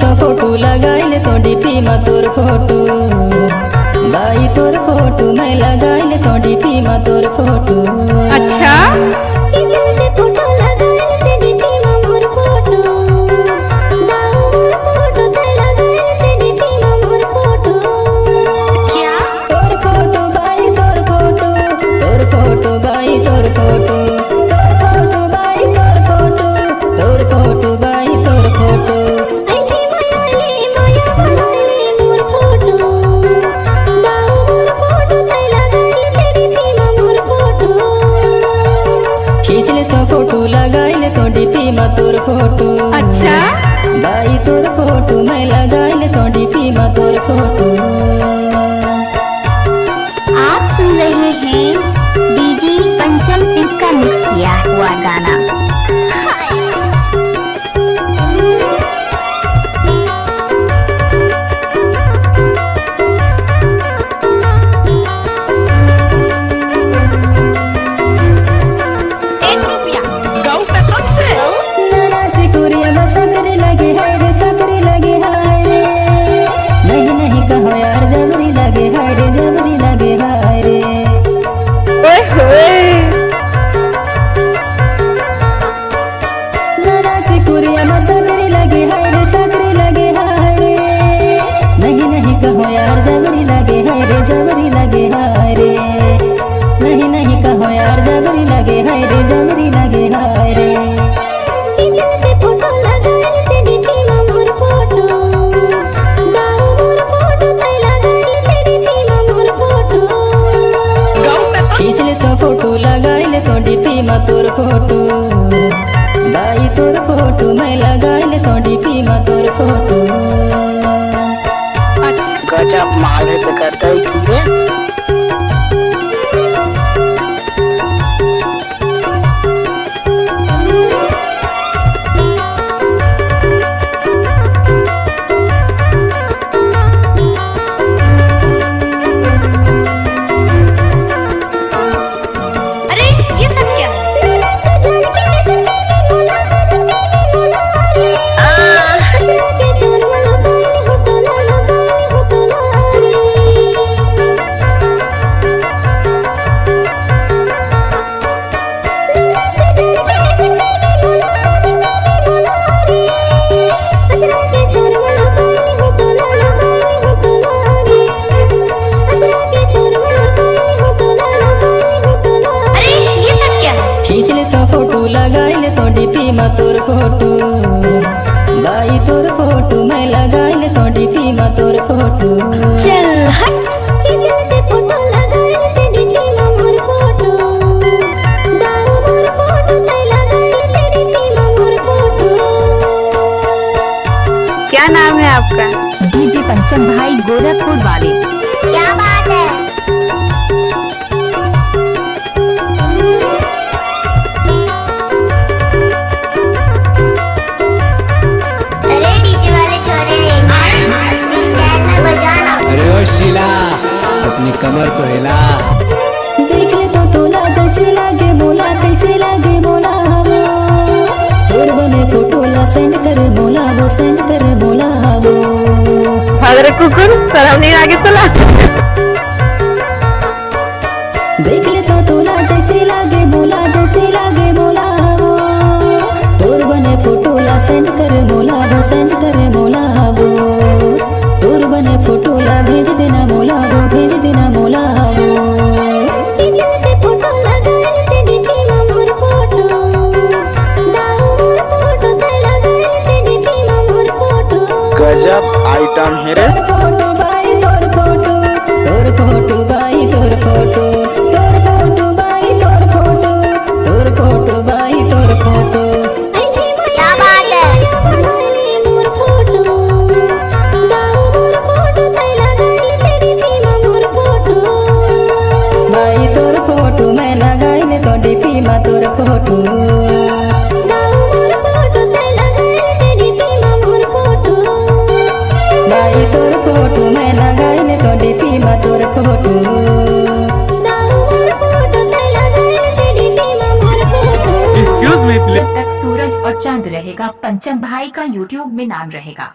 तो फोटो लगाइले तो डीपी मा तोर फोटो बाई तोर फोटो मैं लगाइले तो डीपी मा तोर फोटो। अच्छा फोटो लगाइले डीपी मा मोर फोटो दाऊ मोर फोटो तै लगाइले डीपी मा मोर फोटो। क्या तोर फोटो बाई तोर फोटो तोर फोटो बाई तोर फोटो तोर फोटो बाई तोर फोटो तोर फोटो बाई तोर फोटो। आई माया बनाइले मोर फोटो दाऊ मोर फोटो तै लगाइले डीपी मा मोर फोटो। खींच ले तो फोटो लगाइले तो डीपी मा तोर फोटो। अच्छा बाई तोर फोटो मैं लगाइले तो डीपी मा तोर फोटो। आप सुन रहे हैं डीजे पंचम सिंह का मिक्स किया हुआ गाना। ₹1 गौ कसम से नाना सिकुरिया बस सकरी लगे है रे सकरी लगे है रे नहीं नहीं कहो यार जबरी लगे है रे जबरी लगे है रे। ओए होए नाना सिकुरिया बस सकरी लगे है रे सकरी लगे है रे नहीं नहीं कहो यार जबरी लगे है रे जबरी लगे है रे नहीं नहीं कहो यार जबरी लगे है रे जबरी लगे है रे। इजलते फोटो लगाइले डीपी मा मोर फोटो दाऊ मोर फोटो तै लगाइले डीपी मा मोर फोटो। गौ कसम खींच ले तो फोटो लगाइले तो डीपी मा तोर फोटो बाई तोर फोटो मैं लगाइले तो डीपी मा तोर फोटो। अच्छा गजब माल है तो करता ही की है। अरे ये सब क्या नाना से जान के जंगली मोला रे हजरा के छोर वाला गाने हो तो रे। नाना से जान के जंगली मोला रे हजरा के छोर वाला गाने हो तो रे हजरा के छोर वाला गाने हो तो रे। अरे ये सब क्या खींच ले तो फोटो लगाइले तो डीपी मा तोर फोटो बाई तोर फोटो मैं लगाइले तो डीपी मा तोर फोटो। चल हट इजलते फोटो लगाइले डीपी मा मोर फोटो दाऊ मोर फोटो तै लगाइले डीपी मा मोर फोटो। क्या नाम है आपका? डीजे पंचम भाई गोरखपुर वाले। क्या बात है अरे डीजे वाले छोरे स्टैंड में बजाना। अरे ओ शीला अपनी कमर तो हिला। देख ले तो तोला जैसे लागे बोला कैसे लागे बोला वो तोर बने फोटो ला सेंड करे बोला वो सेंड करे बोला वो। अरे कुकुर शर्म नहीं आगे चला। देख ले तो तोला जैसे लागे बोला जैसे लागे बोला वो तोर बने फोटो ला सेंड करे बोला वो सेंड करे बोला वो तोर बने फोटो ला भेज देना बोला वो भेज देना बोला वो। इजलते फोटो लगाइले डीपी मा मोर फोटो दाऊ मोर फोटो तै लगाइले डीपी मा मोर फोटो। गजब आइटम है रे। फोटो बाई तोर फोटो तोर फोटो बाई तोर फोटो तोर फोटो बाई तोर फोटो तोर फोटो बाई तोर फोटो। क्या बात है बनाइले मोर फोटो दाऊ मोर फोटो तै लगाइले डीपी मा मोर फोटो। बाई तोर फोटो मैं लगाइले तो डीपी मा तोर फोटो दाऊ मोर फोटो तै लगाइले डीपी मा मोर फोटो। बाई तोर फोटो मैं लगाइले तो डीपी मा तोर फोटो। दाऊ मोर फोटो तै लगाइले डीपी मा मोर फोटो। जब तक सूरज और चांद रहेगा पंचम भाई का यूट्यूब में नाम रहेगा।